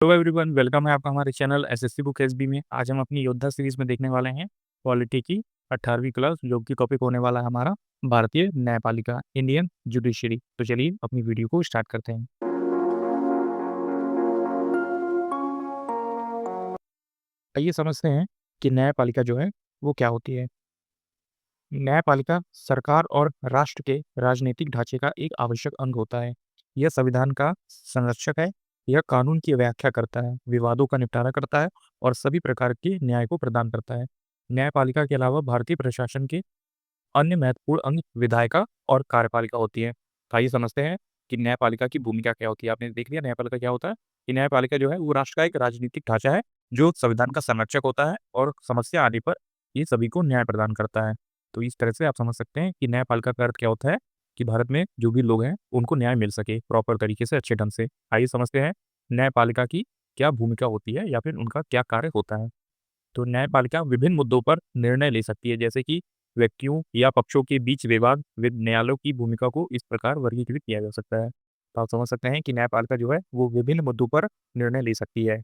Hello everyone, welcome है आपका हमारे चैनल एसएससी बुक एसबी में। आज हम अपनी योद्धा सीरीज में देखने वाले हैं पॉलिटी की 18वीं क्लास, जो कि टॉपिक होने वाला है हमारा भारतीय न्यायपालिका, इंडियन जुडिशरी। तो चलिए अपनी वीडियो को स्टार्ट करते हैं। आइए समझते हैं कि न्यायपालिका जो है वो क्या होती है। न्यायपालिका सरकार और राष्ट्र के राजनीतिक ढांचे का एक आवश्यक अंग होता है। यह संविधान का संरक्षक है। यह कानून की व्याख्या करता है, विवादों का निपटारा करता है और सभी प्रकार के न्याय को प्रदान करता है। न्यायपालिका के अलावा भारतीय प्रशासन के अन्य महत्वपूर्ण अंग विधायिका और कार्यपालिका होती है। तो आइए समझते हैं कि न्यायपालिका की भूमिका क्या होती है। आपने देख लिया न्यायपालिका क्या होता है। कि न्यायपालिका जो है वो राष्ट्र का एक राजनीतिक ढांचा है, जो संविधान का संरक्षक होता है और समस्या आने पर ये सभी को न्याय प्रदान करता है। तो इस तरह से आप समझ सकते हैं कि न्यायपालिका का अर्थ क्या होता है, कि भारत में जो भी लोग हैं उनको न्याय मिल सके प्रॉपर तरीके से, अच्छे ढंग से। आइए समझते हैं न्यायपालिका की क्या भूमिका होती है या फिर उनका क्या कार्य होता है। तो न्यायपालिका विभिन्न मुद्दों पर निर्णय ले सकती है, जैसे कि व्यक्तियों या पक्षों के बीच विवाद with न्यायालयों की भूमिका को इस प्रकार वर्गीकृत किया जा सकता है। तो आप समझ सकते हैं कि न्यायपालिका जो है वो विभिन्न मुद्दों पर निर्णय ले सकती है।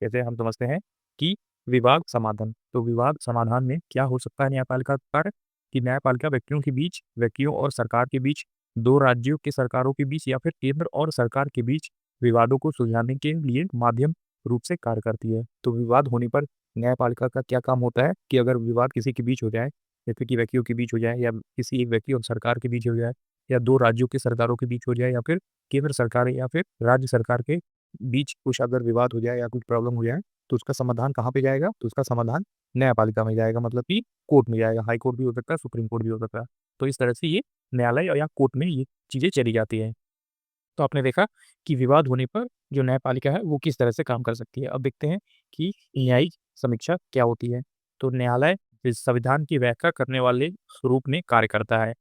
जैसे हम समझते हैं कि विवाद समाधान, तो विवाद समाधान में क्या हो सकता है न्यायपालिका का कार्य, कि न्यायपालिका व्यक्तियों के बीच, व्यक्तियों और सरकार के बीच, दो राज्यों के सरकारों के बीच या फिर केंद्र और सरकार के बीच विवादों को सुलझाने के लिए माध्यम रूप से कार्य करती है। तो विवाद होने पर न्यायपालिका का क्या काम होता है, कि अगर विवाद किसी के बीच हो जाए, जैसे कि व्यक्तियों के बीच हो जाए या किसी एक व्यक्ति और सरकार के बीच हो जाए, या दो राज्यों के सरकारों के बीच हो जाए, या फिर केंद्र सरकार या फिर राज्य सरकार के बीच कुछ अगर विवाद हो जाए या कुछ प्रॉब्लम हो जाए, तो उसका समाधान कहाँ पे जाएगा, तो उसका समाधान न्यायपालिका में जाएगा। मतलब कि कोर्ट में जाएगा। हाई कोर्ट भी हो सकता है, सुप्रीम कोर्ट भी हो सकता है। तो इस तरह से ये न्यायालय या कोर्ट में ये चीजें चली जाती है। तो आपने देखा कि विवाद होने पर जो न्यायपालिका है वो किस तरह से काम कर सकती है। अब देखते हैं कि न्यायिक समीक्षा क्या होती है। तो न्यायालय इस संविधान की व्याख्या करने वाले रूप में कार्य करता है।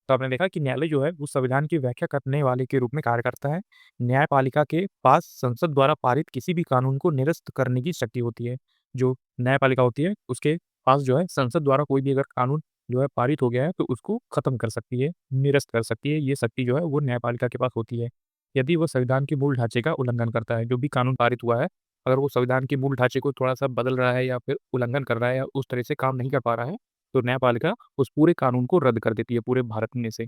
तो आपने देखा कि न्यायालय जो है वो संविधान की व्याख्या करने वाले के रूप में कार्य करता है। न्यायपालिका के पास संसद द्वारा पारित किसी भी कानून को निरस्त करने की शक्ति होती है। जो न्यायपालिका होती है उसके पास जो है संसद द्वारा कोई भी अगर कानून जो है पारित हो गया है तो उसको खत्म कर सकती है, निरस्त कर सकती है। ये शक्ति जो है वो न्यायपालिका के पास होती है। यदि वो संविधान के मूल ढांचे का उल्लंघन करता है, जो भी कानून पारित हुआ है, अगर वो संविधान के मूल ढांचे को थोड़ा सा बदल रहा है या फिर उल्लंघन कर रहा है या उस तरह से काम नहीं कर पा रहा है, तो न्यायपालिका उस पूरे कानून को रद्द कर देती है पूरे भारत में से।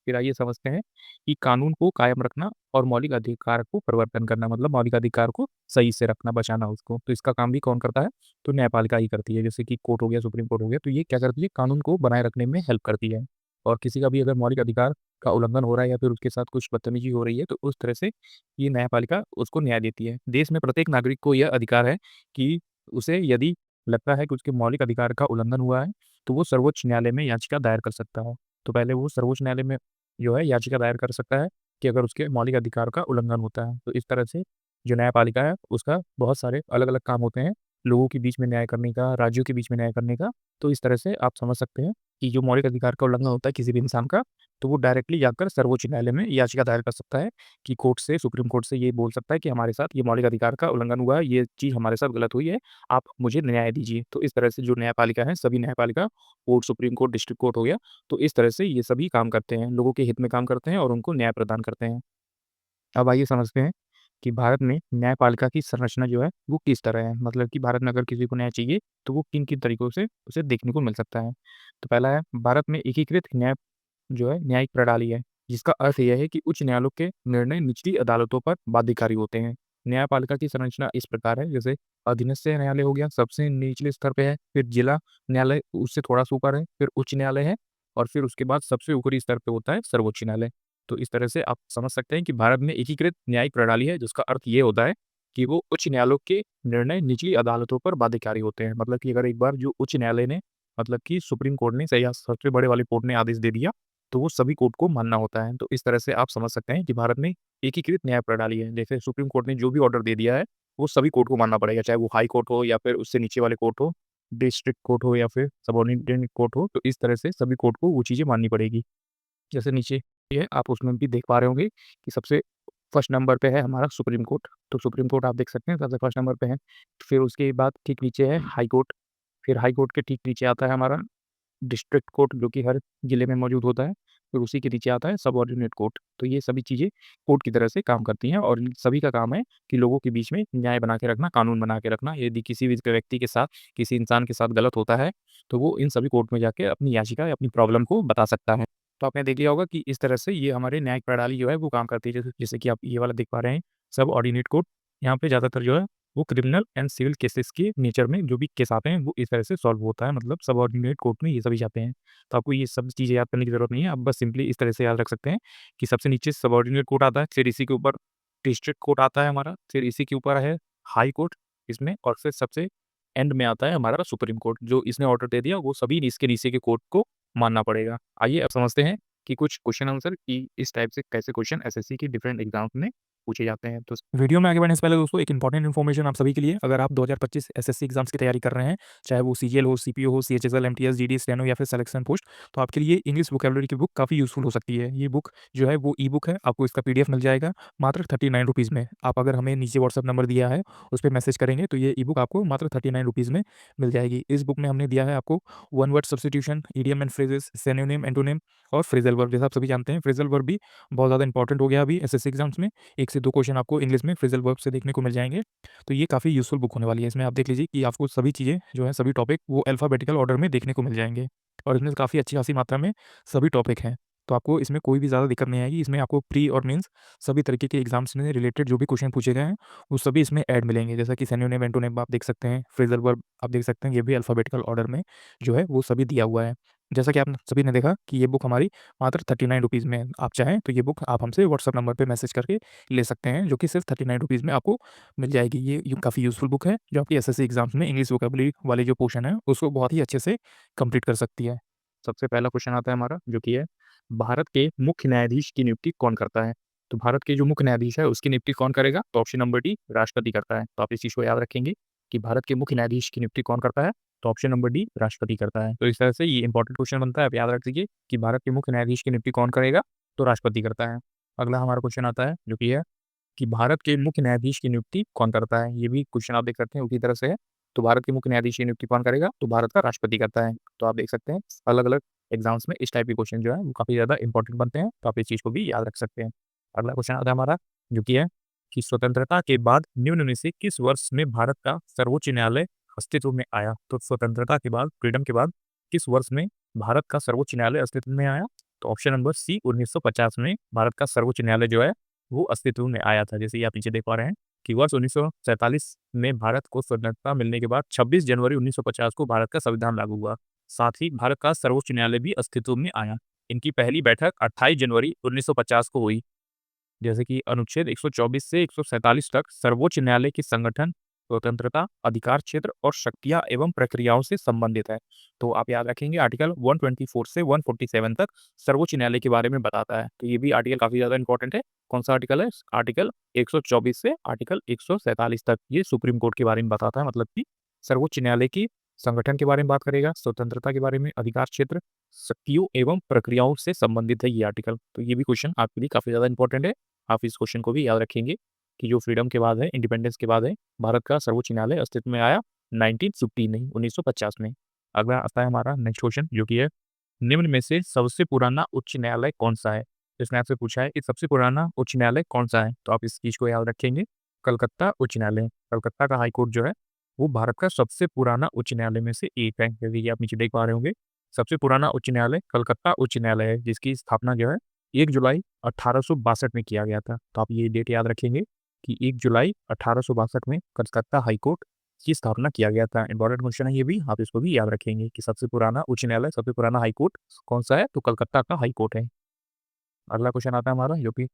फिर आइए समझते हैं कि कानून को कायम रखना और मौलिक अधिकार को परिवर्तन करना, मतलब मौलिक अधिकार को सही से रखना, बचाना उसको। तो इसका काम भी कौन करता है, तो न्यायपालिका ही करती है। जैसे कि कोर्ट हो गया, सुप्रीम कोर्ट हो गया, तो ये क्या करती है, कानून को बनाए रखने में हेल्प करती है। और किसी का भी अगर मौलिक अधिकार का उल्लंघन हो रहा है या फिर उसके साथ कुछ बदतमीजी हो रही है, तो उस तरह से ये न्यायपालिका उसको न्याय देती है। देश में प्रत्येक नागरिक को यह अधिकार है कि उसे यदि लगता है कि उसके मौलिक अधिकार का उल्लंघन हुआ है, तो वो सर्वोच्च न्यायालय में याचिका दायर कर सकता है। तो पहले वो सर्वोच्च न्यायालय में जो है याचिका दायर कर सकता है कि अगर उसके मौलिक अधिकार का उल्लंघन होता है। तो इस तरह से जो न्यायपालिका है उसका बहुत सारे अलग-अलग काम होते हैं, लोगों के बीच में न्याय करने का, राज्यों के बीच में न्याय करने का। तो इस तरह से आप समझ सकते हैं कि जो मौलिक अधिकार का उल्लंघन होता है किसी भी इंसान का, तो वो डायरेक्टली जाकर सर्वोच्च न्यायालय में याचिका दायर कर सकता है, कि कोर्ट से, सुप्रीम कोर्ट से ये बोल सकता है कि हमारे साथ ये मौलिक अधिकार का उल्लंघन हुआ है, ये चीज़ हमारे साथ गलत हुई है, आप मुझे न्याय दीजिए। तो इस तरह से जो न्यायपालिका है, सभी न्यायपालिका, court, supreme court, district court हो गया, तो इस तरह से ये सभी काम करते हैं, लोगों के हित में काम करते हैं और उनको न्याय प्रदान करते हैं। अब आइए समझते हैं कि भारत में न्यायपालिका की संरचना जो है वो किस तरह है। मतलब कि भारत में अगर किसी को न्याय चाहिए तो वो किन-किन तरीकों से उसे देखने को मिल सकता है। तो पहला है, भारत में एकीकृत न्याय जो है न्यायिक प्रणाली है, जिसका अर्थ यह है कि उच्च न्यायालयों के निर्णय निचली अदालतों पर बाध्यकारी होते हैं। न्यायपालिका की संरचना इस प्रकार है, जैसे अधीनस्थ न्यायालय हो गया, सबसे निचले स्तर पे है, फिर जिला न्यायालय उससे थोड़ा-सा ऊपर है, फिर उच्च न्यायालय है और फिर उसके बाद सबसे ऊपरी स्तर पे होता है सर्वोच्च न्यायालय। तो इस तरह से आप समझ सकते हैं कि भारत में एकीकृत न्यायिक प्रणाली है, जिसका अर्थ ये होता है कि वो उच्च न्यायालयों के निर्णय निचली अदालतों पर बाध्यकारी होते हैं। मतलब कि अगर एक बार जो उच्च न्यायालय ने, मतलब कि सुप्रीम कोर्ट ने या सबसे बड़े वाले कोर्ट ने आदेश दे दिया, तो वो सभी कोर्ट को मानना होता है। तो इस तरह से आप समझ सकते हैं कि भारत में एकीकृत न्याय प्रणाली है। जैसे सुप्रीम कोर्ट ने जो भी ऑर्डर दे दिया है, वो सभी कोर्ट को मानना पड़ेगा, चाहे वो हाई कोर्ट हो या फिर उससे नीचे वाले कोर्ट हो, डिस्ट्रिक्ट कोर्ट हो या फिर सबऑर्डिनेट कोर्ट हो। तो इस तरह से सभी कोर्ट को वो चीज़ें माननी पड़ेगी। जैसे नीचे ये है, आप उसमें भी देख पा रहे होंगे कि सबसे फर्स्ट नंबर पे है हमारा सुप्रीम कोर्ट। तो सुप्रीम कोर्ट आप देख सकते हैं सबसे फर्स्ट नंबर पे है। फिर उसके बाद ठीक नीचे है हाई कोर्ट। फिर हाई कोर्ट के ठीक नीचे आता है हमारा डिस्ट्रिक्ट कोर्ट, जो कि हर जिले में मौजूद होता है। फिर उसी के नीचे आता है सबऑर्डिनेट कोर्ट। तो ये सभी चीज़ें कोर्ट की तरह से काम करती हैं और इन सभी का काम है कि लोगों के बीच में न्याय बना के रखना, कानून बना के रखना। यदि किसी भी व्यक्ति के साथ, किसी इंसान के साथ गलत होता है, तो वो इन सभी कोर्ट में जाके अपनी याचिका या अपनी प्रॉब्लम को बता सकता है। तो आपने देख लिया होगा कि इस तरह से ये हमारे न्यायिक प्रणाली जो है वो काम करती है। जैसे कि आप ये वाला देख पा रहे हैं, सबऑर्डिनेट कोर्ट। यहाँ पे ज़्यादातर जो है वो क्रिमिनल एंड सिविल केसेस के नेचर में जो भी केस आते हैं वो इस तरह से सॉल्व होता है, मतलब सबऑर्डिनेट कोर्ट में ये सभी जाते हैं। तो आपको ये सब चीज़ें याद करने की ज़रूरत नहीं है, आप बस सिंपली इस तरह से याद रख सकते हैं कि सबसे नीचे सबऑर्डिनेट कोर्ट आता है, फिर इसी के ऊपर डिस्ट्रिक्ट कोर्ट आता है हमारा, फिर इसी के ऊपर है हाई कोर्ट इसमें, और फिर सबसे एंड में आता है हमारा सुप्रीम कोर्ट। जो इसने ऑर्डर दे दिया वो सभी इसके नीचे के कोर्ट को मानना पड़ेगा। आइए अब समझते हैं कि कुछ क्वेश्चन आंसर कि इस टाइप से कैसे क्वेश्चन एसएससी की डिफरेंट एग्जाम्स में पूछे जाते हैं। तो वीडियो में आगे बढ़ने से पहले दोस्तों एक इंपॉर्टेंट इन्फॉर्मेशन आप सभी के लिए, अगर आप 2025 एसएससी एग्जाम्स की तैयारी कर रहे हैं, चाहे वो सीजीएल हो, सीपीओ हो, सीएचएसएल, एमटीएस, जीडी, स्टेनो या फिर सिलेक्शन पोस्ट, तो आपके लिए इंग्लिश वोकैबुलरी की बुक काफ़ी यूजफुल हो सकती है। ये बुक जो है वो ई बुक है, आपको इसका पीडीएफ मिल जाएगा मात्र 39 रुपीज़ में। आप अगर हमें नीचे व्हाट्सअप नंबर दिया है उस पर मैसेज करेंगे तो ये ई बुक आपको मात्र 39 रुपीज़ में मिल जाएगी। इस बुक में हमने दिया है आपको one word substitution, idiom and phrases, synonym, antonym और फ्रेजल वर्ब। जैसा आप सभी जानते हैं फ्रेजल वर्ब भी बहुत ज़्यादा इंपॉर्टेंट हो गया अभी एसएससी एग्जाम्स में। 1 से 2 क्वेश्चन आपको इंग्लिश में फ्रेजल वर्ब से देखने को मिल जाएँगे। तो ये काफ़ी यूज़फुल बुक होने वाली है। इसमें आप देख लीजिए कि आपको सभी चीज़ें जो है, सभी टॉपिक वो अल्फ़ाबेटिकल ऑर्डर में देखने को मिल जाएँगे और इसमें काफ़ी अच्छी-खासी मात्रा में सभी टॉपिक हैं। तो आपको इसमें कोई भी ज़्यादा दिक्कत नहीं आएगी। इसमें आपको प्री और मेंस सभी तरीके के एग्ज़ाम्स में रिलेटेड जो भी क्वेश्चन पूछे गए हैं, वो सभी इसमें ऐड मिलेंगे। जैसा कि सिनोनिम, एंटोनिम आप देख सकते हैं, फ्रेजल वर्ब आप देख सकते हैं, ये भी अल्फ़ाबेटिकल ऑर्डर में जो है वो सभी दिया हुआ है। जैसा कि आप सभी ने देखा कि ये बुक हमारी मात्र 39 रुपीज़ में है। आप चाहें तो ये बुक आप हमसे व्हाट्सएप नंबर पे मैसेज करके ले सकते हैं, जो कि सिर्फ 39 रुपीज़ में आपको मिल जाएगी। ये काफ़ी यूज़फुल बुक है, जो आपकी एसएससी एग्ज़ाम्स में इंग्लिश वोकैबुलरी वाले जो पोर्शन है, उसको बहुत ही अच्छे से कंप्लीट कर सकती है। सबसे पहला क्वेश्चन आता है हमारा, जो कि है भारत के मुख्य न्यायाधीश की नियुक्ति कौन करता है? तो भारत के जो मुख्य न्यायाधीश है उसकी नियुक्ति कौन करेगा? तो ऑप्शन नंबर डी राष्ट्रपति करता है। तो आप इस चीज़ को याद रखेंगे कि भारत के मुख्य न्यायाधीश की नियुक्ति कौन करता है? तो ऑप्शन नंबर डी राष्ट्रपति करता है। तो इस तरह से ये इंपॉर्टेंट क्वेश्चन बनता है, आप याद रख लीजिए कि भारत के मुख्य न्यायाधीश की नियुक्ति कौन करेगा? तो राष्ट्रपति करता है। अगला हमारा क्वेश्चन आता है, जो कि है कि भारत के मुख्य न्यायाधीश की नियुक्ति कौन करता है? ये भी क्वेश्चन आप देख सकते हैं उसी तरह से है। तो भारत के मुख्य न्यायाधीश की नियुक्ति कौन करेगा? तो भारत का राष्ट्रपति करता है। तो आप देख सकते हैं अलग-अलग एग्ज़ाम्स में इस टाइप के क्वेश्चन जो है वो काफ़ी ज़्यादा इंपॉर्टेंट बनते हैं, तो आप इस चीज़ को भी याद रख सकते हैं। अगला क्वेश्चन आता है हमारा, जो कि है कि स्वतंत्रता के बाद निम्न में से किस वर्ष में भारत का सर्वोच्च न्यायालय अस्तित्व में आया? तो स्वतंत्रता के बाद, फ्रीडम के बाद किस वर्ष में भारत का सर्वोच्च न्यायालय अस्तित्व में आया? तो ऑप्शन नंबर सी 1950 में भारत का सर्वोच्च न्यायालय जो है वो अस्तित्व में आया था। जैसे कि आप नीचे देख पा रहे हैं कि वर्ष 1947 में भारत को स्वतंत्रता मिलने के बाद 26 जनवरी 1950 को भारत का संविधान लागू हुआ। साथ ही भारत का सर्वोच्च न्यायालय भी अस्तित्व में आया। इनकी पहली बैठक 28 जनवरी 1950 को हुई। जैसे कि अनुच्छेद 124 से 147 तक सर्वोच्च न्यायालय की संगठन, स्वतंत्रता, अधिकार क्षेत्र और शक्तियाँ एवं प्रक्रियाओं से संबंधित है। तो आप याद रखेंगे आर्टिकल 124 से 147 तक सर्वोच्च न्यायालय के बारे में बताता है। तो ये भी आर्टिकल काफ़ी ज़्यादा इंपॉर्टेंट है। कौन-सा आर्टिकल है? आर्टिकल 124 से आर्टिकल 147 तक ये सुप्रीम कोर्ट के बारे में बताता है, मतलब कि सर्वोच्च न्यायालय की संगठन के बारे में बात करेगा, स्वतंत्रता के बारे में, अधिकार क्षेत्र, शक्तियों एवं प्रक्रियाओं से संबंधित है ये आर्टिकल। तो ये भी क्वेश्चन आपके लिए काफ़ी ज़्यादा इंपॉर्टेंट है। आप इस क्वेश्चन को भी याद रखेंगे कि जो फ्रीडम के बाद है, इंडिपेंडेंस के बाद है, भारत का सर्वोच्च न्यायालय अस्तित्व में आया 1950 नहीं, 1950 में। अगला आता है हमारा नेक्स्ट क्वेश्चन, जो कि है निम्न में से सबसे पुराना उच्च न्यायालय कौन-सा है? इसने आपसे पूछा है कि सबसे पुराना उच्च न्यायालय कौन-सा है? तो आप इस चीज़ को याद रखेंगे, कलकत्ता उच्च न्यायालय। कलकत्ता का हाई कोर्ट जो है, वो भारत का सबसे पुराना उच्च न्यायालय में से एक है। जैसे कि आप नीचे देख पा रहे होंगे, सबसे पुराना उच्च न्यायालय कलकत्ता उच्च न्यायालय है, जिसकी स्थापना जो है 1 जुलाई 1862 में किया गया था। तो आप ये डेट याद रखेंगे कि 1 जुलाई 1862 में कलकत्ता हाई कोर्ट की स्थापना किया गया था। इंपॉर्टेंट क्वेश्चन है ये भी, आप इसको भी याद रखेंगे कि सबसे पुराना उच्च न्यायालय, सबसे पुराना हाई कोर्ट कौन-सा है? तो कलकत्ता का हाई कोर्ट है। अगला क्वेश्चन आता है हमारा, जो कि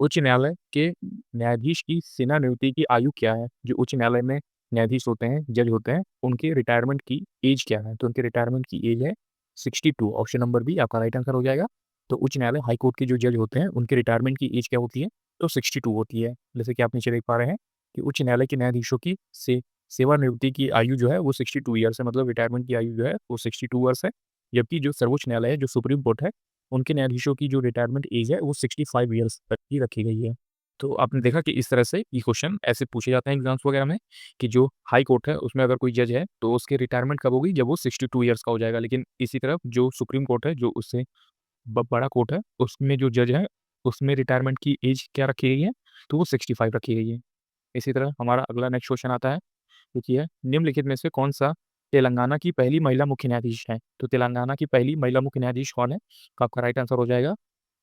उच्च न्यायालय के न्यायाधीश की सेना निवृत्ति की आयु क्या है? जो उच्च न्यायालय में न्यायाधीश होते हैं, जज होते हैं, उनके रिटायरमेंट की एज क्या है? तो उनके रिटायरमेंट की एज है 62। ऑप्शन नंबर बी आपका राइट आंसर हो जाएगा। तो उच्च न्यायालय हाई कोर्ट के जो जज होते हैं, उनके रिटायरमेंट की एज क्या होती है? तो 62 होती है। जैसे कि आप नीचे देख पा रहे हैं कि उच्च न्यायालय के न्यायाधीशों की सेवानिवृत्ति की आयु जो है वो 62 ईयर्स है, मतलब रिटायरमेंट की आयु जो है वो 62 ईयर्स है। जबकि जो सर्वोच्च न्यायालय है, जो सुप्रीम कोर्ट है, उनके न्यायाधीशों की जो रिटायरमेंट एज है वो 65 ईयर्स तक की रखी गई है। तो आपने देखा कि इस तरह से ये क्वेश्चन ऐसे पूछे जाते हैं एग्ज़ाम्स वगैरह में कि जो हाई कोर्ट है उसमें अगर कोई जज है तो उसकी रिटायरमेंट कब होगी? जब वो 62 ईयर्स का हो जाएगा। लेकिन इसी तरफ जो सुप्रीम कोर्ट है, जो उससे बड़ा कोर्ट है, उसमें जो जज है, उसमें रिटायरमेंट की एज क्या रखी गई है, तो वो 65 रखी गई है। इसी तरह हमारा अगला नेक्स्ट क्वेश्चन आता है, देखिए निम्नलिखित में से कौन-सा तेलंगाना की पहली महिला मुख्य न्यायाधीश है? तो तेलंगाना की पहली महिला मुख्य न्यायाधीश कौन है? तो आपका राइट आंसर हो जाएगा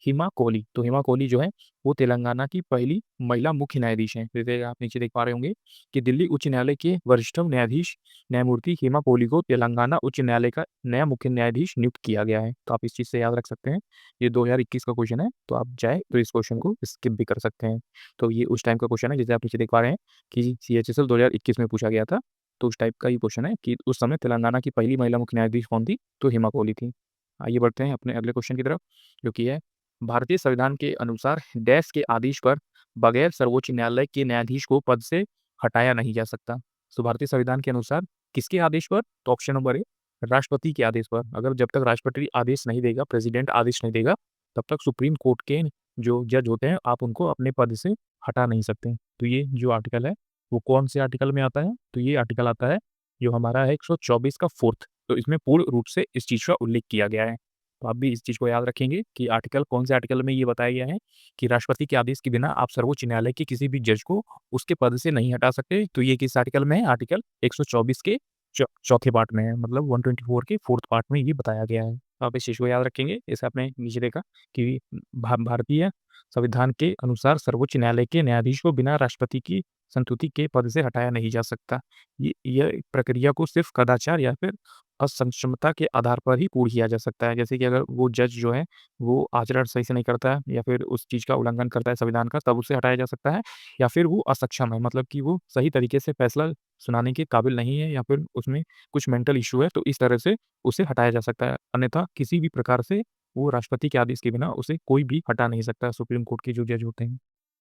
हिमा कोहली। तो हिमा कोहली जो है, वो तेलंगाना की पहली महिला मुख्य न्यायाधीश हैं। जैसे आप नीचे देख पा रहे होंगे कि दिल्ली उच्च न्यायालय के वरिष्ठतम न्यायाधीश न्यायमूर्ति हिमा कोहली को तेलंगाना उच्च न्यायालय का नया मुख्य न्यायाधीश नियुक्त किया गया है। तो आप इस चीज़ से याद रख सकते हैं। ये 2021 का क्वेश्चन है, तो आप चाहें तो इस क्वेश्चन को स्किप भी कर सकते हैं। तो ये उस टाइम का क्वेश्चन है, जैसे आप नीचे देख पा रहे हैं कि सीएचएसएल 2021 में पूछा गया था। तो उस टाइप का ये क्वेश्चन है कि उस समय तेलंगाना की पहली महिला मुख्य न्यायाधीश कौन थी? तो हिमा कोहली थी। आइए बढ़ते हैं अपने अगले क्वेश्चन की तरफ, जो कि है भारतीय संविधान के अनुसार डैश के आदेश पर बगैर सर्वोच्च न्यायालय के न्यायाधीश को पद से हटाया नहीं जा सकता। तो भारतीय संविधान के अनुसार किसके आदेश पर? तो ऑप्शन नंबर ए, राष्ट्रपति के आदेश पर। अगर जब तक राष्ट्रपति आदेश नहीं देगा, प्रेसिडेंट आदेश नहीं देगा, तब तक सुप्रीम कोर्ट के जो जज होते हैं, आप उनको अपने पद से हटा नहीं सकते। तो ये जो आर्टिकल है, वो कौन से आर्टिकल में आता है? तो ये आर्टिकल आता है जो हमारा है 124 का 4th। तो इसमें पूर्ण रूप से इस चीज़ का उल्लेख किया गया है। तो आप भी इस चीज़ को याद रखेंगे कि आर्टिकल कौन से आर्टिकल में ये बताया गया है कि राष्ट्रपति के आदेश के बिना आप सर्वोच्च न्यायालय के किसी भी जज को उसके पद से नहीं हटा सकते। तो ये किस आर्टिकल में है? आर्टिकल 124 के चौथे पार्ट में है, मतलब 124 के 4th पार्ट में ये बताया गया है। तो आप इस चीज़ को याद रखेंगे। जैसे आपने नीचे देखा कि भारतीय संविधान के अनुसार सर्वोच्च न्यायालय के न्यायाधीश को बिना राष्ट्रपति की संस्तुति के पद से हटाया नहीं जा सकता। ये यह प्रक्रिया को सिर्फ कदाचार या फिर असक्षमता के आधार पर ही पूर्ण किया जा सकता है। जैसे कि अगर वो जज जो है, वो आचरण सही से नहीं करता है या फिर उस चीज़ का उल्लंघन करता है संविधान का, तब उसे हटाया जा सकता है। या फिर वो असक्षम है, मतलब कि वो सही तरीके से फैसला सुनाने के काबिल नहीं है या फिर उसमें कुछ मेंटल इश्यू है, तो इस तरह से उसे हटाया जा सकता है। अन्यथा किसी भी प्रकार से वो राष्ट्रपति के आदेश के बिना उसे कोई भी हटा नहीं सकता, सुप्रीम कोर्ट के जो जज होते हैं।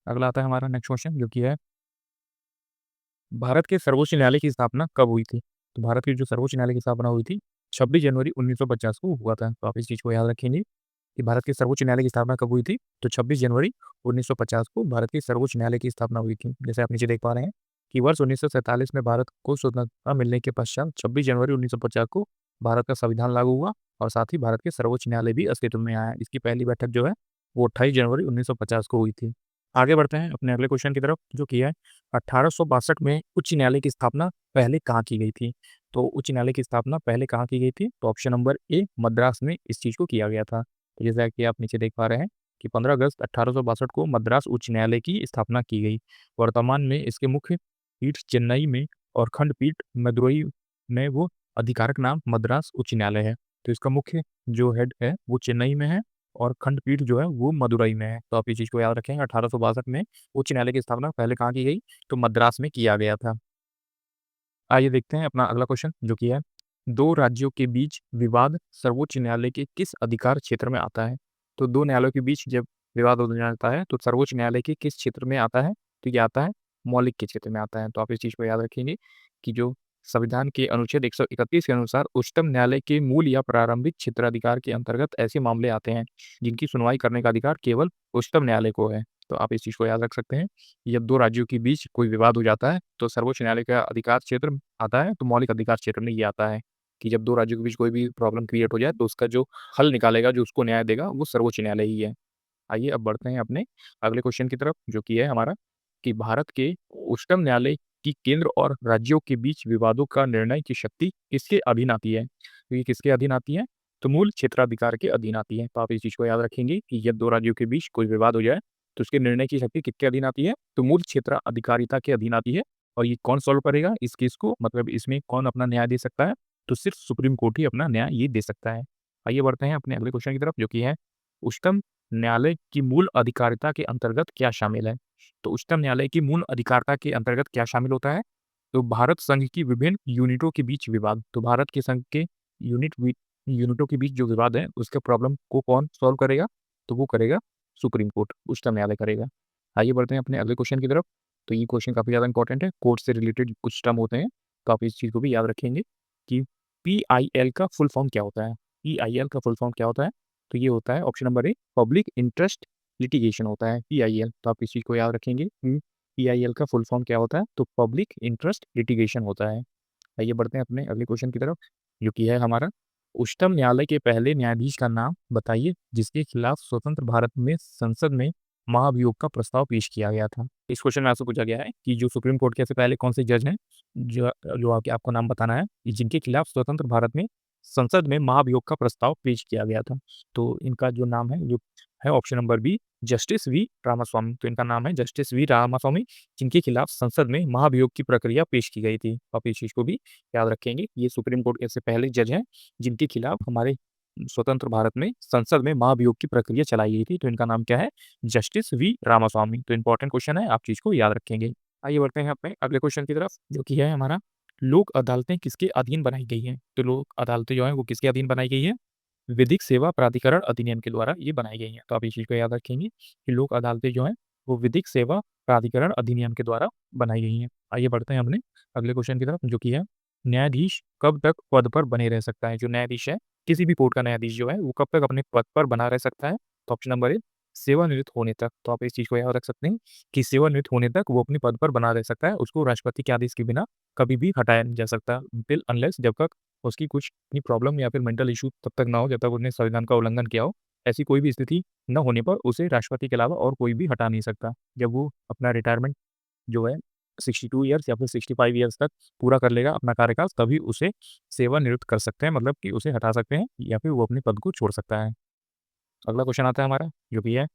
अगला आता है हमारा नेक्स्ट क्वेश्चन, जो कि है भारत के सर्वोच्च न्यायालय की स्थापना कब हुई थी? तो भारत के जो सर्वोच्च न्यायालय की स्थापना हुई थी, 26 जनवरी 1950 को हुआ था। तो आप इस चीज़ को याद रखेंगे कि भारत के सर्वोच्च न्यायालय की स्थापना कब हुई थी? तो 26 जनवरी 1950 को भारत के सर्वोच्च न्यायालय की स्थापना हुई थी। जैसे आप नीचे देख पा रहे हैं कि वर्ष 1947 में भारत को स्वतंत्रता मिलने के पश्चात 26 जनवरी 1950 को भारत का संविधान लागू हुआ और साथ ही भारत के सर्वोच्च न्यायालय भी अस्तित्व में आया। इसकी पहली बैठक जो है, वो 28 जनवरी 1950 को हुई थी। आगे बढ़ते हैं अपने अगले क्वेश्चन की तरफ, जो कि है 1862 में उच्च न्यायालय की स्थापना पहले कहाँ की गई थी? तो उच्च न्यायालय की स्थापना पहले कहाँ की गई थी? तो ऑप्शन नंबर ए, मद्रास में इस चीज़ को किया गया था। तो जैसा कि आप नीचे देख पा रहे हैं कि 15 अगस्त 1862 को मद्रास उच्च न्यायालय की स्थापना की गई। वर्तमान में इसके मुख्य पीठ चेन्नई में और खंडपीठ मदुरई में, वो आधिकारिक नाम मद्रास उच्च न्यायालय है। तो इसका मुख्य जो हेड है, वो चेन्नई में है और खंडपीठ जो है, वो मदुरई में है। तो आप ये चीज़ को याद रखेंगे। 1862 में उच्च न्यायालय की स्थापना पहले कहाँ की गई? तो मद्रास में किया गया था। आइए देखते हैं अपना अगला क्वेश्चन, जो कि है 2 राज्यों के बीच विवाद सर्वोच्च न्यायालय के किस अधिकार क्षेत्र में आता है? तो 2 न्यायालयों के बीच जब विवाद हो जाता है, तो सर्वोच्च न्यायालय के किस क्षेत्र में आता है? तो ये आता है मौलिक के क्षेत्र में आता है। तो आप इस चीज़ को याद रखेंगे कि जो संविधान के अनुच्छेद 131 के अनुसार उच्चतम न्यायालय के मूल या प्रारंभिक क्षेत्राधिकार के अंतर्गत ऐसे मामले आते हैं, जिनकी सुनवाई करने का अधिकार केवल उच्चतम न्यायालय को है। तो आप इस चीज़ को याद रख सकते हैं। जब 2 राज्यों के बीच कोई विवाद हो जाता है, तो सर्वोच्च न्यायालय का अधिकार क्षेत्र आता है, तो मौलिक अधिकार क्षेत्र में ये आता है कि जब 2 राज्यों के बीच कोई भी प्रॉब्लम क्रिएट हो जाए, तो उसका जो हल निकालेगा, जो उसको न्याय देगा, वो सर्वोच्च न्यायालय ही है। आइए अब बढ़ते हैं अपने अगले क्वेश्चन की तरफ, जो कि है हमारा कि भारत के उच्चतम न्यायालय की केंद्र और राज्यों के बीच विवादों का निर्णय की शक्ति किसके अधीन आती है? तो ये किसके अधीन आती है? तो मूल क्षेत्राधिकार के अधीन आती है। तो आप इस चीज़ को याद रखेंगे कि जब 2 राज्यों के बीच कोई विवाद हो जाए, तो उसके निर्णय की शक्ति किसके अधीन आती है? तो मूल क्षेत्राधिकारिता के अधीन आती है। और ये कौन सॉल्व करेगा इस केस को? मतलब इसमें कौन अपना न्याय दे सकता है? तो सिर्फ सुप्रीम कोर्ट ही अपना न्याय ये दे सकता है। आइए बढ़ते हैं अपने अगले क्वेश्चन की तरफ, जो कि है उच्चतम न्यायालय की मूल अधिकारिता के अंतर्गत क्या शामिल है? तो उच्चतम न्यायालय की मूल अधिकारिता के अंतर्गत क्या शामिल होता है? तो भारत संघ की विभिन्न यूनिटों के बीच विवाद। तो भारत के संघ के यूनिटों के बीच जो विवाद है, उसके प्रॉब्लम को कौन सॉल्व करेगा? तो वो करेगा सुप्रीम कोर्ट, उच्चतम न्यायालय करेगा। आइए बढ़ते हैं अपने अगले क्वेश्चन की तरफ। तो ये क्वेश्चन काफ़ी ज़्यादा इंपॉर्टेंट है, कोर्ट से रिलेटेड कुछ टर्म होते हैं, तो आप इस चीज़ को भी याद रखेंगे कि पीआईएल का फुल फॉर्म क्या होता है? पीआईएल का फुल फॉर्म क्या होता है? तो ये होता है option number A, public interest litigation होता है पीआईएल। तो आप इस चीज़ को याद रखेंगे कि पीआईएल का फुल फॉर्म क्या होता है? तो पब्लिक इंटरेस्ट लिटिगेशन होता है। आइए बढ़ते हैं अपने अगले क्वेश्चन की तरफ, जो कि है हमारा उच्चतम न्यायालय के पहले न्यायाधीश का नाम बताइए जिसके खिलाफ स्वतंत्र भारत में संसद में महाभियोग का प्रस्ताव पेश किया गया था। इस क्वेश्चन में आपसे पूछा गया है कि जो सुप्रीम कोर्ट के से पहले कौन से जज हैं जो जो आपको नाम बताना है जिनके खिलाफ स्वतंत्र भारत में संसद में महाभियोग का प्रस्ताव पेश किया गया था। तो इनका जो नाम है जो है option number b justice V Ramaswamy. तो इनका नाम है जस्टिस वी रामास्वामी जिनके खिलाफ संसद में महाभियोग की प्रक्रिया पेश की गई थी। आप इस चीज को भी याद रखेंगे। ये सुप्रीम कोर्ट के से पहले जज हैं जिनके खिलाफ हमारे स्वतंत्र भारत में संसद में महाभियोग की प्रक्रिया चलाई गई थी। तो इनका नाम क्या है? Justice V Ramaswamy. तो इंपॉर्टेंट क्वेश्चन है, आप चीज को याद रखेंगे। आइए बढ़ते हैं अपने अगले क्वेश्चन की तरफ जो कि है हमारा लोक अदालतें किसके अधीन बनाई गई हैं? तो लोक अदालतें जो है वो किसके अधीन बनाई गई है? विधिक सेवा प्राधिकरण अधिनियम के द्वारा ये बनाई गई हैं। तो आप इस चीज को याद रखेंगे कि लोक अदालतें जो हैं वो विधिक सेवा प्राधिकरण अधिनियम के द्वारा बनाई गई हैं। आइए बढ़ते हैं अपने अगले क्वेश्चन की तरफ जो कि है न्यायाधीश कब तक पद पर बने रह सकता है? जो न्यायाधीश है किसी भी कोर्ट का न्यायाधीश जो है वो कब तक अपने पद पर बना रह सकता है? तो ऑप्शन नंबर ए सेवानिवृत्त होने तक। तो आप इस चीज को याद रख सकते हैं कि सेवानिवृत्त होने तक वो अपने पद पर बना रह सकता है। उसको राष्ट्रपति के आदेश के बिना कभी भी हटाया नहीं जा सकता टिल अनलेस जब तक उसकी कुछ अपनी प्रॉब्लम या फिर मेंटल इशू तब तक ना हो जब तक उसने संविधान का उल्लंघन किया हो। ऐसी कोई भी स्थिति न होने पर उसे राष्ट्रपति के अलावा और कोई भी हटा नहीं सकता। जब वो अपना रिटायरमेंट जो है 62 ईयर्स या फिर 65 ईयर्स तक पूरा कर लेगा अपना कार्यकाल तभी उसे सेवानिवृत्त कर सकते हैं, मतलब कि उसे हटा सकते हैं या फिर वो अपने पद को छोड़ सकता है। अगला क्वेश्चन आता है हमारा जो कि है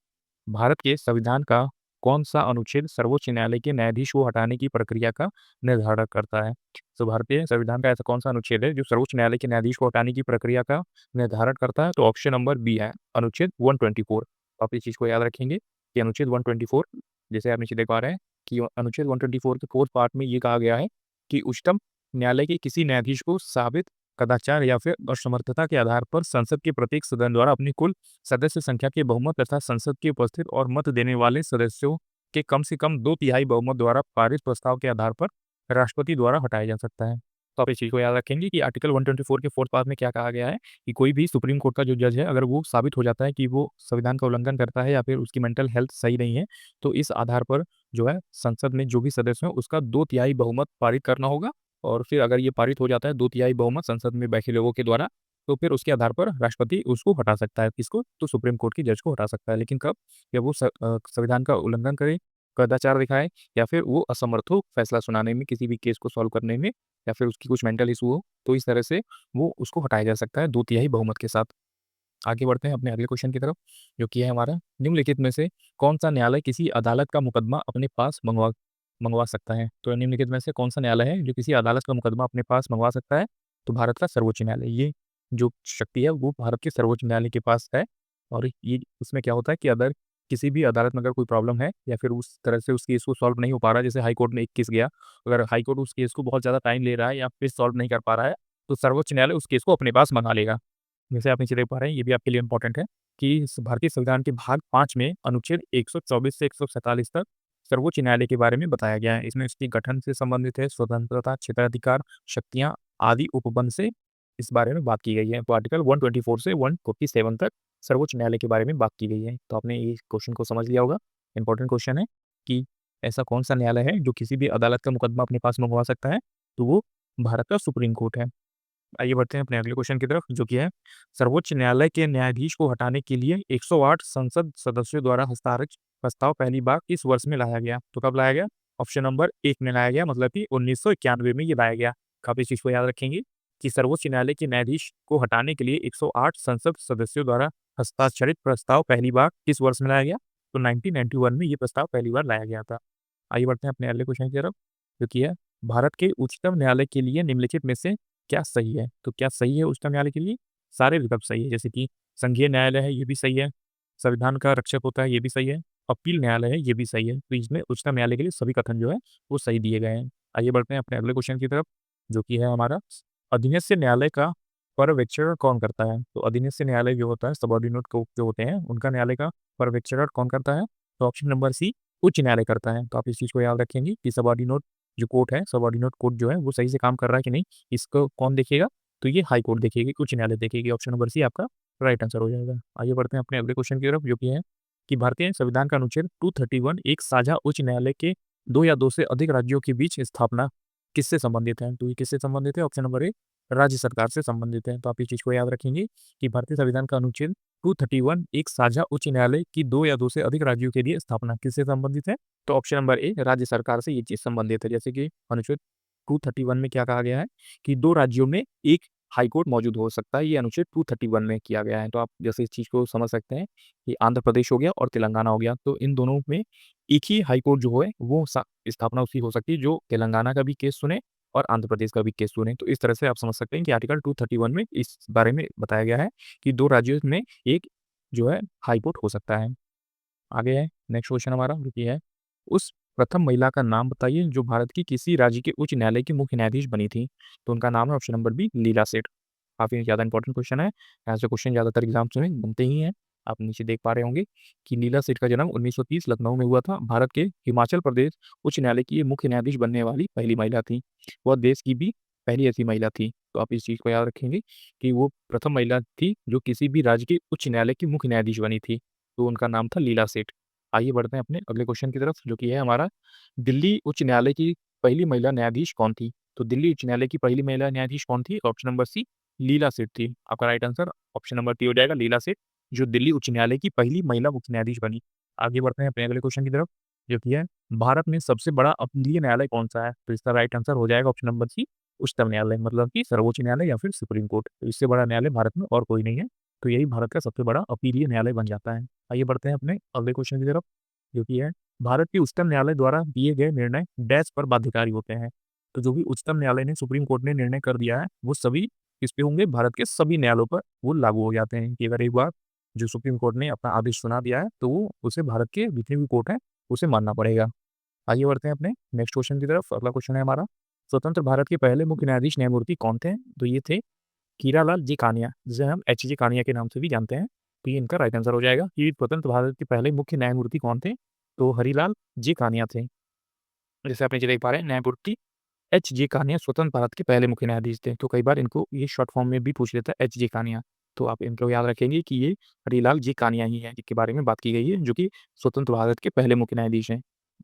भारत के संविधान का कौन-सा अनुच्छेद सर्वोच्च न्यायालय के न्यायाधीश को हटाने की प्रक्रिया का निर्धारण करता है? तो भारतीय संविधान का ऐसा कौन-सा अनुच्छेद है जो सर्वोच्च न्यायालय के न्यायाधीश को हटाने की प्रक्रिया का निर्धारण करता है? तो ऑप्शन नंबर बी है अनुच्छेद 124। आप इस चीज़ को याद रखेंगे कि अनुच्छेद 124 जैसे आप नीचे देख पा रहे हैं कि अनुच्छेद 124 के 4th पार्ट में ये कहा गया है कि उच्चतम न्यायालय के किसी न्यायाधीश को साबित कदाचार या फिर असमर्थता के आधार पर संसद के प्रत्येक सदन द्वारा अपनी कुल सदस्य संख्या के बहुमत तथा संसद के उपस्थित और मत देने वाले सदस्यों के कम से कम 2/3 बहुमत द्वारा पारित प्रस्ताव के आधार पर राष्ट्रपति द्वारा हटाया जा सकता है। तो आप इस चीज़ को याद रखेंगे कि आर्टिकल 124 के 4th पार्ट में क्या कहा गया है कि कोई भी सुप्रीम कोर्ट का जो जज है अगर वो साबित हो जाता है कि वो संविधान का उल्लंघन करता है या फिर उसकी मेंटल हेल्थ सही नहीं है, तो इस आधार पर जो है संसद में जो भी सदस्य हैं उसका 2/3 बहुमत पारित करना होगा। और फिर अगर ये पारित हो जाता है 2/3 बहुमत संसद में बैठे लोगों के द्वारा, तो फिर उसके आधार पर राष्ट्रपति उसको हटा सकता है। किसको? तो सुप्रीम कोर्ट के जज को हटा सकता है। लेकिन कब? जब वो संविधान का उल्लंघन करे, कदाचार दिखाए या फिर वो असमर्थ हो फैसला सुनाने में, किसी भी केस को सॉल्व करने में या फिर उसकी कुछ मेंटल इशू हो, तो इस तरह से वो उसको हटाया जा सकता है 2/3 बहुमत के साथ। आगे बढ़ते हैं अपने अगले क्वेश्चन की तरफ जो कि है हमारा निम्नलिखित में से कौन-सा न्यायालय किसी अदालत का मुकदमा अपने पास मंगवा मंगवा सकता है? तो निम्नलिखित में से कौन-सा न्यायालय है जो किसी अदालत का मुकदमा अपने पास मंगवा सकता है? तो भारत का सर्वोच्च न्यायालय। ये जो शक्ति है वो भारत के सर्वोच्च न्यायालय के पास है। और ये उसमें क्या होता है कि अगर किसी भी अदालत में अगर कोई प्रॉब्लम है या फिर उस तरह से उस केस को सॉल्व नहीं हो पा रहा है, जैसे हाई कोर्ट में एक केस गया, अगर हाई कोर्ट उस केस को बहुत ज़्यादा टाइम ले रहा है या फिर सॉल्व नहीं कर पा रहा है, तो सर्वोच्च न्यायालय उस केस को अपने पास मँगा लेगा। जैसे आप नीचे देख पा रहे हैं, ये भी आपके लिए इम्पोर्टेंट है कि भारतीय संविधान के भाग 5 में अनुच्छेद 124 से 147 तक सर्वोच्च न्यायालय के बारे में बताया गया है। इसमें इसके गठन से संबंधित है, स्वतंत्रता, क्षेत्राधिकार, शक्तियाँ आदि उपबंध से इस बारे में बात की गई है। तो आर्टिकल 124 से 147 तक सर्वोच्च न्यायालय के बारे में बात की गई है। तो आपने ये क्वेश्चन को समझ लिया होगा। इम्पोर्टेंट क्वेश्चन है कि ऐसा कौन-सा न्यायालय है जो किसी भी अदालत का मुकदमा अपने पास मंगवा सकता है? तो वो भारत का सुप्रीम कोर्ट है। आइए बढ़ते हैं अपने अगले क्वेश्चन की तरफ जो कि है सर्वोच्च न्यायालय के न्यायाधीश को हटाने के लिए 108 संसद सदस्यों द्वारा हस्ताक्षरित प्रस्ताव पहली बार किस वर्ष में लाया गया? तो कब लाया गया? ऑप्शन नंबर 1 में लाया गया, मतलब कि 1991 में ये लाया गया। आप इस चीज को याद रखेंगे कि सर्वोच्च न्यायालय के न्यायाधीश को हटाने के लिए 108 संसद सदस्यों द्वारा हस्ताक्षरित प्रस्ताव पहली बार किस वर्ष में लाया गया? तो 1991 में ये प्रस्ताव पहली बार लाया गया था। आइए बढ़ते हैं अपने अगले क्वेश्चन की तरफ जो कि है भारत के उच्चतम न्यायालय के लिए निम्नलिखित में से क्या सही है? तो क्या सही है उच्चतम न्यायालय के लिए? सारे विकल्प सही है, जैसे कि संघीय न्यायालय है, ये भी सही है। संविधान का रक्षक होता है, ये भी सही है। अपील न्यायालय है, ये भी सही है। तो इसमें उच्चतम न्यायालय के लिए सभी कथन जो है, वो सही दिए गए हैं। आइए बढ़ते हैं अपने अगले क्वेश्चन की तरफ, जो कि है हमारा अधीनस्थ न्यायालय का पर्यवेक्षण कौन करता है? तो अधीनस्थ न्यायालय जो होता है, सबऑर्डिनेट कोर्ट जो होते हैं, उनका न्यायालय का पर्यवेक्षण कौन करता है? तो ऑप्शन नंबर सी उच्च न्यायालय करता है। तो आप इस चीज़ को याद रखेंगे कि सबऑर्डिनेट जो कोर्ट है, सबऑर्डिनेट कोर्ट जो है, वो सही से काम कर रहा है कि नहीं, इसको कौन देखेगा? तो ये हाई कोर्ट देखेगी, उच्च न्यायालय देखेगी। ऑप्शन नंबर सी आपका राइट आंसर हो जाएगा। आइए बढ़ते हैं अपने अगले क्वेश्चन की तरफ जो कि है कि भारतीय संविधान का अनुच्छेद 231 एक साझा उच्च न्यायालय के 2 या 2 से अधिक राज्यों के बीच स्थापना किससे संबंधित है? तो ये किससे संबंधित है? ऑप्शन नंबर ए राज्य सरकार से संबंधित है। तो आप इस चीज़ को याद रखेंगे कि भारतीय संविधान का अनुच्छेद 231 एक साझा उच्च न्यायालय की 2 या 2 से अधिक राज्यों के लिए स्थापना किससे संबंधित है? तो ऑप्शन नंबर ए राज्य सरकार से ये चीज़ संबंधित है। जैसे कि अनुच्छेद 231 में क्या कहा गया है कि 2 राज्यों में 1 हाई कोर्ट मौजूद हो सकता है, ये अनुच्छेद 231 में किया गया है। तो आप जैसे इस चीज़ को समझ सकते हैं कि आंध्र प्रदेश हो गया और तेलंगाना हो गया, तो इन दोनों में एक ही हाई कोर्ट जो है वो स्थापना उसकी हो सकती है जो तेलंगाना का भी केस सुने और आंध्र प्रदेश का भी केस सुने। तो इस तरह से आप समझ सकते हैं कि आर्टिकल 231 में इस बारे में बताया गया है कि 2 राज्यों में एक जो है हाई कोर्ट हो सकता है। आगे है नेक्स्ट क्वेश्चन हमारा जो कि है, उस प्रथम महिला का नाम बताइए जो भारत की किसी राज्य के उच्च न्यायालय की मुख्य न्यायाधीश बनी थी। तो उनका नाम है ऑप्शन नंबर बी लीला सेठ। काफ़ी ज़्यादा इंपॉर्टेंट क्वेश्चन है। ऐसे क्वेश्चन ज़्यादातर एग्जाम्स में बनते ही हैं। आप नीचे देख पा रहे होंगे कि लीला सेठ का जन्म 1930 लखनऊ में हुआ था। भारत के हिमाचल प्रदेश उच्च न्यायालय की ये मुख्य न्यायाधीश बनने वाली पहली महिला थी। वह देश की भी पहली ऐसी महिला थी। तो आप इस चीज़ को याद रखेंगे कि वो प्रथम महिला थी जो किसी भी राज्य के उच्च न्यायालय की मुख्य न्यायाधीश बनी थी। तो उनका नाम था लीला सेठ। आइए बढ़ते हैं अपने अगले क्वेश्चन की तरफ जो कि है हमारा, दिल्ली उच्च न्यायालय की पहली महिला न्यायाधीश कौन थी? तो दिल्ली उच्च न्यायालय की पहली महिला न्यायाधीश कौन थी? ऑप्शन नंबर सी लीला सेठ थी। आपका right answer option number T हो जाएगा, लीला सेठ, जो दिल्ली उच्च न्यायालय की पहली महिला मुख्य न्यायाधीश बनी। आगे बढ़ते हैं अपने अगले क्वेश्चन की तरफ जो कि है, भारत में सबसे बड़ा अपीलीय न्यायालय कौन-सा है? तो इसका राइट आंसर हो जाएगा ऑप्शन नंबर सी उच्चतम न्यायालय, मतलब कि सर्वोच्च न्यायालय या फिर सुप्रीम कोर्ट। तो इससे बड़ा न्यायालय भारत में और कोई नहीं है। तो यही भारत का सबसे बड़ा अपीलीय न्यायालय बन जाता है। आइए बढ़ते हैं अपने अगले क्वेश्चन की तरफ जो कि है, भारत के उच्चतम न्यायालय द्वारा दिए गए निर्णय डैश पर बाध्यकारी होते हैं। तो जो भी उच्चतम न्यायालय ने सुप्रीम कोर्ट ने निर्णय कर दिया है वो सभी किस पे होंगे? भारत के सभी न्यायालयों पर वो लागू हो जाते हैं कि अगर एक बार जो सुप्रीम कोर्ट ने अपना आदेश सुना दिया है तो वो उसे भारत के जितने भी कोर्ट हैं उसे मानना पड़ेगा। आइए बढ़ते हैं अपने नेक्स्ट क्वेश्चन की तरफ। अगला क्वेश्चन है हमारा, स्वतंत्र भारत के पहले मुख्य न्यायाधीश न्यायमूर्ति कौन थे? तो ये थे हीरालाल जी कानिया, जिसे हम एच.जी. कानिया के नाम से भी जानते हैं। तो ये इनका राइट आंसर हो जाएगा कि स्वतंत्र भारत के पहले मुख्य न्यायमूर्ति कौन थे? तो हरिलाल जी कानिया थे। जैसे आप नीचे देख पा रहे हैं न्यायमूर्ति एच.जी. कानिया स्वतंत्र भारत के पहले मुख्य न्यायाधीश थे। तो कई बार इनको ये शॉर्ट फॉर्म में भी पूछ लेता है एच.जी. कानिया। तो आप इनको याद रखेंगे कि ये हरिलाल जी कानिया ही हैं, जिनके बारे में बात की गई है, जो कि स्वतंत्र भारत के पहले मुख्य न्यायाधीश हैं।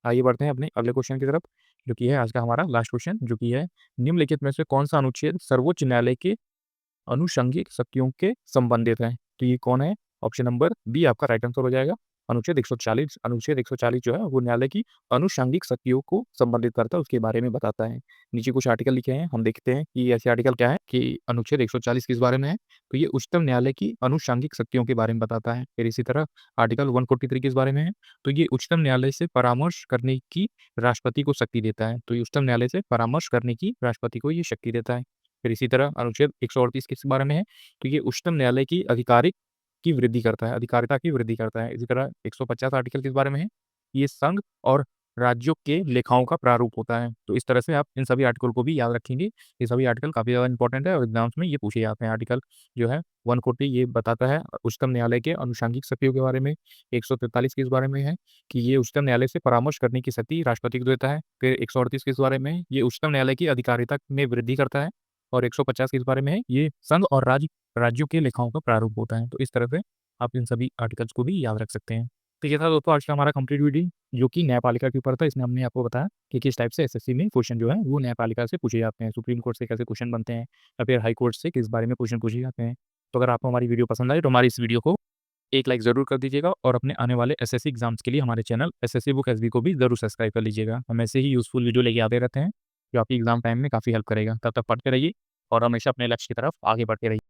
आइए बढ़ते हैं अपने अगले क्वेश्चन की तरफ, जो कि है आज का हमारा लास्ट क्वेश्चन, जो कि है निम्नलिखित में से कौन-सा अनुच्छेद सर्वोच्च न्यायालय के अनुषंगिक शक्तियों के संबंधित हैं। तो ये कौन है? ऑप्शन नंबर बी आपका राइट आंसर हो जाएगा। अनुच्छेद 140 जो है वो न्यायालय की अनुषंगिक शक्तियों को संबंधित करता है, उसके बारे में बताता है। नीचे कुछ आर्टिकल लिखे हैं, हम देखते हैं कि ऐसे आर्टिकल क्या है कि अनुच्छेद 140 किस बारे में है, तो ये उच्चतम न्यायालय की अनुषंगिक शक्तियों के बारे में बताता है। फिर इसी तरह आर्टिकल 143 किस बारे में है, तो ये उच्चतम न्यायालय से परामर्श करने की राष्ट्रपति को शक्ति देता है। तो ये उच्चतम न्यायालय से परामर्श करने की राष्ट्रपति को ये शक्ति देता है। फिर इसी तरह अनुच्छेद 138 किस बारे में है, तो ये उच्चतम न्यायालय की आधिकारिक की वृद्धि करता है, अधिकारिता की वृद्धि करता है। इसी तरह 150 आर्टिकल किस बारे में है, ये संघ और राज्यों के लेखाओं का प्रारूप होता है। तो इस तरह से आप इन सभी आर्टिकल को भी याद रखेंगे। ये सभी आर्टिकल काफ़ी ज़्यादा इंपॉर्टेंट है और एग्ज़ाम्स में ये पूछे जाते हैं। आर्टिकल जो है 140 ये बताता है उच्चतम न्यायालय के अनुषंगिक शक्तियों के बारे में। 143 किस बारे में है कि ये उच्चतम न्यायालय से परामर्श करने की शक्ति राष्ट्रपति को देता है। फिर 138 किस बारे में है, ये उच्चतम न्यायालय की अधिकारिता में वृद्धि करता है। और 150 किस बारे में है, ये संघ और राज्यों के लेखाओं का प्रारूप होता है। तो इस तरह से आप इन सभी आर्टिकल्स को भी याद रख सकते हैं। तो ये था दोस्तों आज का हमारा कंप्लीट वीडियो, जो कि न्यायपालिका के ऊपर था। इसमें हमने आपको बताया कि किस टाइप से एसएससी में क्वेश्चन जो है वो न्यायपालिका से पूछे जाते हैं, सुप्रीम कोर्ट से कैसे क्वेश्चन बनते हैं या फिर हाई कोर्ट से किस बारे में क्वेश्चन पूछे जाते हैं। तो अगर आपको हमारी वीडियो पसंद आए तो हमारी इस वीडियो को एक लाइक ज़रूर कर दीजिएगा और अपने आने वाले एसएससी एग्जाम्स के लिए हमारे चैनल एसएससी बुक एसबी को भी ज़रूर सब्सक्राइब कर लीजिएगा। हम ऐसे ही यूज़फुल वीडियो लेके आते रहते हैं, जो आपकी एग्जाम टाइम में काफ़ी हेल्प करेगा। तब तक पढ़ते रहिए और हमेशा अपने लक्ष्य की तरफ आगे बढ़ते रहिए।